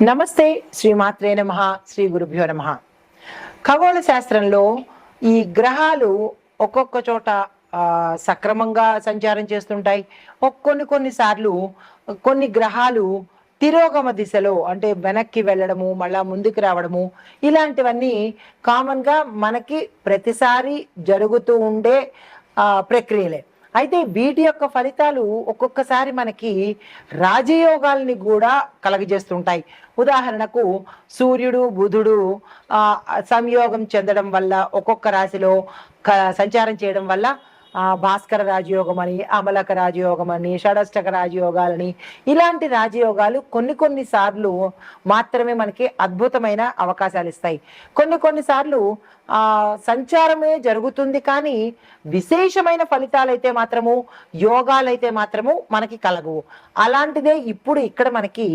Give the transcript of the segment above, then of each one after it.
నమస్తే శ్రీమాత్రే నమః శ్రీ గురుభ్యో నమః. ఖగోళ శాస్త్రంలో ఈ గ్రహాలు ఒక్కొక్క చోట సక్రమంగా సంచారం చేస్తుంటాయి. కొన్నిసార్లు కొన్ని గ్రహాలు తిరోగమ దిశలో అంటే వెనక్కి వెళ్ళడము, మళ్ళా ముందుకు రావడము, ఇలాంటివన్నీ కామన్గా మనకి ప్రతిసారి జరుగుతూ ఉండే ప్రక్రియలే. అయితే వీటి యొక్క ఫలితాలు ఒక్కొక్కసారి మనకి రాజయోగాల్ని కూడా కలగజేస్తుంటాయి. ఉదాహరణకు సూర్యుడు బుధుడు సంయోగం చెందడం వల్ల ఒక్కొక్క రాశిలో సంచారం చేయడం వల్ల భాస్కర రాజయోగం అని, అమలక రాజయోగం అని, షడష్టక రాజయోగాలని, ఇలాంటి రాజయోగాలు కొన్ని సార్లు మాత్రమే మనకి అద్భుతమైన అవకాశాలు ఇస్తాయి. కొన్నిసార్లు సంచారమే జరుగుతుంది కానీ విశేషమైన ఫలితాలైతే మాత్రము, యోగాలైతే మాత్రము మనకి కలగవు. అలాంటిదే ఇప్పుడు ఇక్కడ మనకి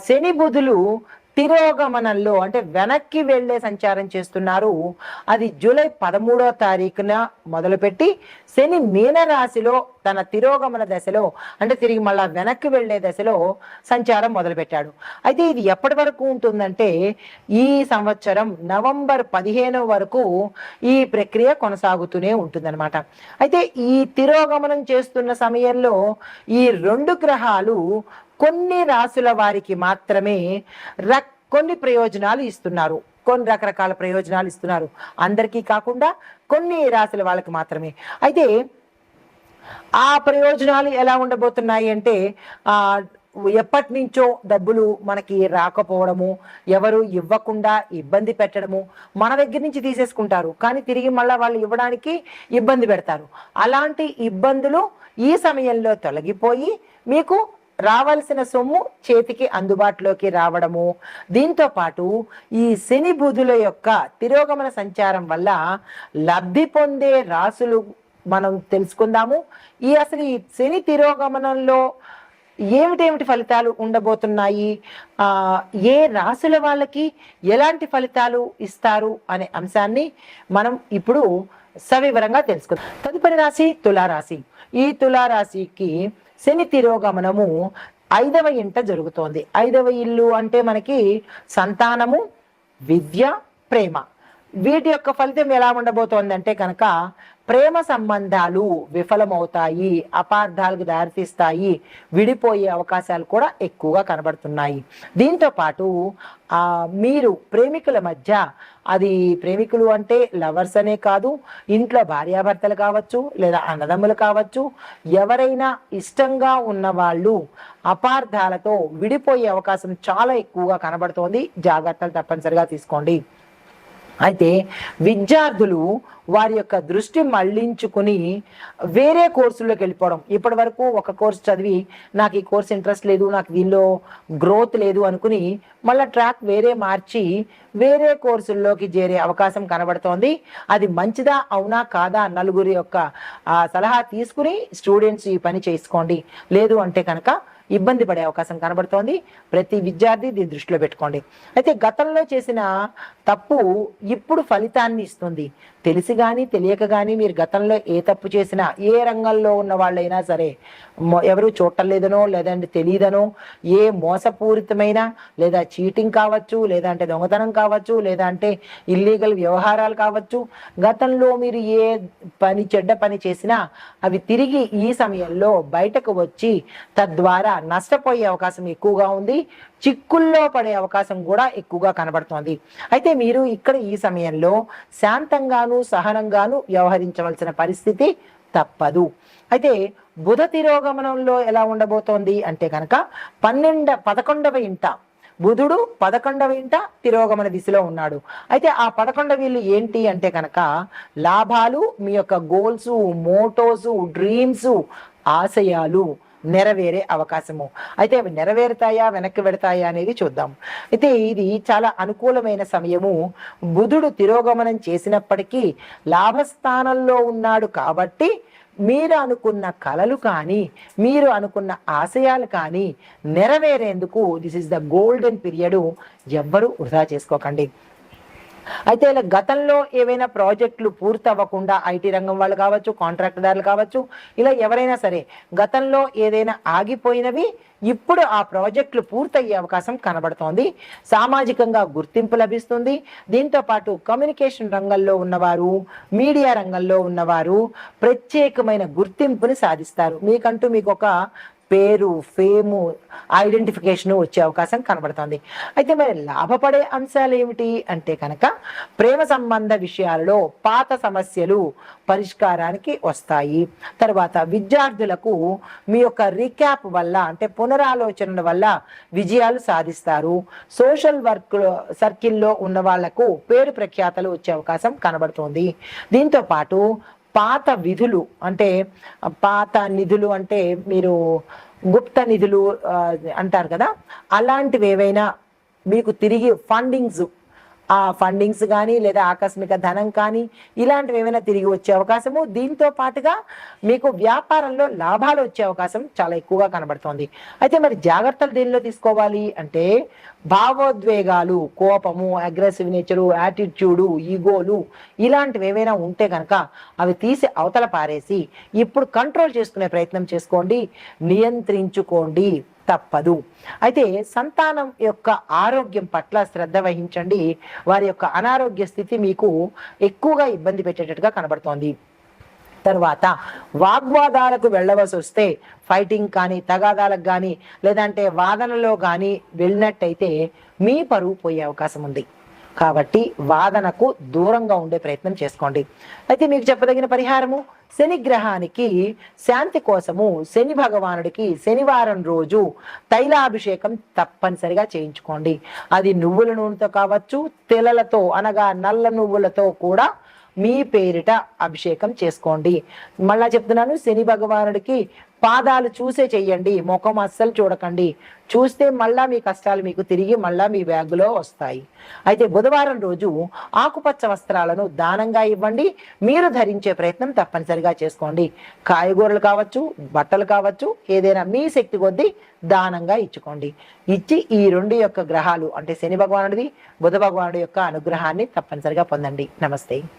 శని బుధులు తిరోగమనంలో అంటే వెనక్కి వెళ్లే సంచారం చేస్తున్నారు. అది జూలై 13వ తారీఖున మొదలుపెట్టి శని మీన రాశిలో తన తిరోగమన దశలో అంటే తిరిగి మళ్ళా వెనక్కి వెళ్లే దశలో సంచారం మొదలుపెట్టాడు. అయితే ఇది ఎప్పటి వరకు ఉంటుందంటే ఈ సంవత్సరం నవంబర్ 15 వరకు ఈ ప్రక్రియ కొనసాగుతూనే ఉంటుందన్నమాట. అయితే ఈ తిరోగమనం చేస్తున్న సమయంలో ఈ రెండు గ్రహాలు కొన్ని రాసుల వారికి మాత్రమే కొన్ని ప్రయోజనాలు ఇస్తున్నారు, కొన్ని రకరకాల ప్రయోజనాలు ఇస్తున్నారు. అందరికీ కాకుండా కొన్ని రాశుల వాళ్ళకి మాత్రమే. అయితే ఆ ప్రయోజనాలు ఎలా ఉండబోతున్నాయి అంటే ఎప్పటి నుంచో డబ్బులు మనకి రాకపోవడము, ఎవరు ఇవ్వకుండా ఇబ్బంది పెట్టడము, మన దగ్గర నుంచి తీసేసుకుంటారు కానీ తిరిగి మళ్ళీ వాళ్ళు ఇవ్వడానికి ఇబ్బంది పెడతారు. అలాంటి ఇబ్బందులు ఈ సమయంలో తొలగిపోయి మీకు రావాల్సిన సొమ్ము చేతికి అందుబాటులోకి రావడము, దీంతో పాటు ఈ శని బుధుల యొక్క తిరోగమన సంచారం వల్ల లబ్ధి పొందే రాసులు మనం తెలుసుకుందాము. అసలు ఈ శని తిరోగమనంలో ఏమిటి ఫలితాలు ఉండబోతున్నాయి, ఏ రాసుల వాళ్ళకి ఎలాంటి ఫలితాలు ఇస్తారు అనే అంశాన్ని మనం ఇప్పుడు సవివరంగా తెలుసుకుందాం. తదుపరి రాశి తులారాశి. ఈ తులారాశికి శని తిరోగమనము 5వ ఇంట జరుగుతోంది. 5వ ఇల్లు అంటే మనకి సంతానము, విద్య, ప్రేమ. వీటి యొక్క ఫలితం ఎలా ఉండబోతోంది అంటే కనుక ప్రేమ సంబంధాలు విఫలమవుతాయి, అపార్థాలకు దారితీస్తాయి, విడిపోయే అవకాశాలు కూడా ఎక్కువగా కనబడుతున్నాయి. దీంతో పాటు మీరు ప్రేమికుల మధ్య, అది ప్రేమికులు అంటే లవర్స్ అనే కాదు, ఇంట్లో భార్యాభర్తలు కావచ్చు లేదా అన్నదమ్ములు కావచ్చు, ఎవరైనా ఇష్టంగా ఉన్న వాళ్ళు అపార్థాలతో విడిపోయే అవకాశం చాలా ఎక్కువగా కనబడుతోంది. జాగ్రత్తలు తప్పనిసరిగా తీసుకోండి. అయితే విద్యార్థులు వారి యొక్క దృష్టి మళ్లించుకుని వేరే కోర్సుల్లోకి వెళ్ళిపోవడం, ఇప్పటి వరకు ఒక కోర్సు చదివి నాకు ఈ కోర్సు ఇంట్రెస్ట్ లేదు, నాకు దీనిలో గ్రోత్ లేదు అనుకుని మళ్ళీ ట్రాక్ వేరే మార్చి వేరే కోర్సుల్లోకి చేరే అవకాశం కనబడుతోంది. అది మంచిదా అవునా కాదా నలుగురి యొక్క సలహా తీసుకుని స్టూడెంట్స్ ఈ పని చేసుకోండి. లేదు అంటే కనుక ఇబ్బంది పడే అవకాశం కనబడుతోంది. ప్రతి విద్యార్థి దీన్ని దృష్టిలో పెట్టుకోండి. అయితే గతంలో చేసిన తప్పు ఇప్పుడు ఫలితాన్ని ఇస్తుంది. తెలిసి కానీ తెలియక కానీ మీరు గతంలో ఏ తప్పు చేసినా, ఏ రంగంలో ఉన్న వాళ్ళైనా సరే, ఎవరు చూడటం లేదనో లేదంటే తెలియదనో, ఏ మోసపూరితమైన లేదా చీటింగ్ కావచ్చు, లేదా అంటే దొంగతనం కావచ్చు, లేదా అంటే ఇల్లీగల్ వ్యవహారాలు కావచ్చు, గతంలో మీరు ఏ చెడ్డ పని చేసినా అవి తిరిగి ఈ సమయంలో బయటకు వచ్చి తద్వారా నష్టపోయే అవకాశం ఎక్కువగా ఉంది. చిక్కుల్లో పడే అవకాశం కూడా ఎక్కువగా కనబడుతోంది. అయితే మీరు ఇక్కడ ఈ సమయంలో శాంతంగాను సహనంగాను వ్యవహరించవలసిన పరిస్థితి తప్పదు. అయితే బుధ తిరోగమనంలో ఎలా ఉండబోతోంది అంటే కనుక 11వ ఇంట బుధుడు 11వ ఇంట తిరోగమన దిశలో ఉన్నాడు. అయితే ఆ 11 ఇల్లు ఏంటి అంటే కనుక లాభాలు, మీ యొక్క గోల్స్, మోటోస్, డ్రీమ్స్, ఆశయాలు నెరవేరే అవకాశము. అయితే అవి నెరవేరుతాయా వెనక్కి వెడతాయా అనేది చూద్దాం. అయితే ఇది చాలా అనుకూలమైన సమయము. బుధుడు తిరోగమనం చేసినప్పటికీ లాభస్థానంలో ఉన్నాడు కాబట్టి మీరు అనుకున్న కలలు కానీ మీరు అనుకున్న ఆశయాలు కానీ నెరవేరేందుకు this is the golden period. ఎవ్వరూ వృధా చేసుకోకండి. అయితే ఇలా గతంలో ఏవైనా ప్రాజెక్టులు పూర్తి అవ్వకుండా ఐటీ రంగం వాళ్ళు కావచ్చు, కాంట్రాక్టర్లు కావచ్చు, ఇలా ఎవరైనా సరే గతంలో ఏదైనా ఆగిపోయినవి ఇప్పుడు ఆ ప్రాజెక్టులు పూర్తయ్యే అవకాశం కనబడుతోంది. సామాజికంగా గుర్తింపు లభిస్తుంది. దీంతో పాటు కమ్యూనికేషన్ రంగంలో ఉన్నవారు, మీడియా రంగంలో ఉన్నవారు ప్రత్యేకమైన గుర్తింపుని సాధిస్తారు. మీకంటూ మీకు ఒక పేరు, ఫేము, ఐడెంటిఫికేషన్ వచ్చే అవకాశం కనబడుతుంది. అయితే మరి లాభపడే అంశాలు ఏమిటి అంటే కనుక ప్రేమ సంబంధ విషయాలలో పాత సమస్యలు పరిష్కారానికి వస్తాయి. తర్వాత విద్యార్థులకు మీ యొక్క రీక్యాప్ వల్ల అంటే పునరాలోచన వల్ల విజయాలు సాధిస్తారు. సోషల్ వర్క్ సర్కిల్లో ఉన్న వాళ్లకు పేరు ప్రఖ్యాతలు వచ్చే అవకాశం కనబడుతోంది. దీంతో పాటు పాత విధులు అంటే పాత నిధులు అంటే మీరు గుప్త నిధులు అంటారు కదా, అలాంటివి ఏవైనా మీకు తిరిగి ఫండింగ్స్ కానీ లేదా ఆకస్మిక ధనం కానీ ఇలాంటివి ఏమైనా తిరిగి వచ్చే అవకాశము. దీంతో పాటుగా మీకు వ్యాపారంలో లాభాలు వచ్చే అవకాశం చాలా ఎక్కువగా కనబడుతోంది. అయితే మరి జాగ్రత్తలు దేనిలో తీసుకోవాలి అంటే భావోద్వేగాలు, కోపము, అగ్రెసివ్ నేచరు, యాటిట్యూడు, ఈగోలు ఇలాంటివి ఏవైనా ఉంటే కనుక అవి తీసి అవతల పారేసి ఇప్పుడు కంట్రోల్ చేసుకునే ప్రయత్నం చేసుకోండి, నియంత్రించుకోండి, తప్పదు. అయితే సంతానం యొక్క ఆరోగ్యం పట్ల శ్రద్ధ వహించండి. వారి యొక్క అనారోగ్య స్థితి మీకు ఎక్కువగా ఇబ్బంది పెట్టేటట్టుగా కనబడుతోంది. తర్వాత వాగ్వాదాలకు వెళ్ళవలసి వస్తే ఫైటింగ్ కానీ తగాదాలకు కానీ లేదంటే వాదనలో కానీ వెళ్ళినట్టయితే మీ పరువు పోయే అవకాశం ఉంది. కాబట్టి వాదనకు దూరంగా ఉండే ప్రయత్నం చేసుకోండి. అయితే మీకు చెప్పదగిన పరిహారము శని గ్రహానికి శాంతి కోసము శని భగవానుడికి శనివారం రోజు తైలాభిషేకం తప్పనిసరిగా చేయించుకోండి. అది నువ్వుల నూనెతో కావచ్చు, తెలలతో అనగా నల్ల నువ్వులతో కూడా మీ పేరిట అభిషేకం చేసుకోండి. మళ్ళా చెప్తున్నాను, శని భగవానుడికి పాదాలు చూసే చెయ్యండి, ముఖం అస్సలు చూడకండి. చూస్తే మళ్ళా మీ కష్టాలు మీకు తిరిగి మళ్ళా మీ బ్యాగులో వస్తాయి. అయితే బుధవారం రోజు ఆకుపచ్చ వస్త్రాలను దానంగా ఇవ్వండి. మీరు ధరించే ప్రయత్నం తప్పనిసరిగా చేసుకోండి. కాయగూరలు కావచ్చు, బట్టలు కావచ్చు, ఏదైనా మీ శక్తి కొద్దీ దానంగా ఇచ్చుకోండి. ఇచ్చి ఈ రెండు యొక్క గ్రహాలు అంటే శని భగవానుడిది, బుధ భగవానుడి యొక్క అనుగ్రహాన్ని తప్పనిసరిగా పొందండి. నమస్తే.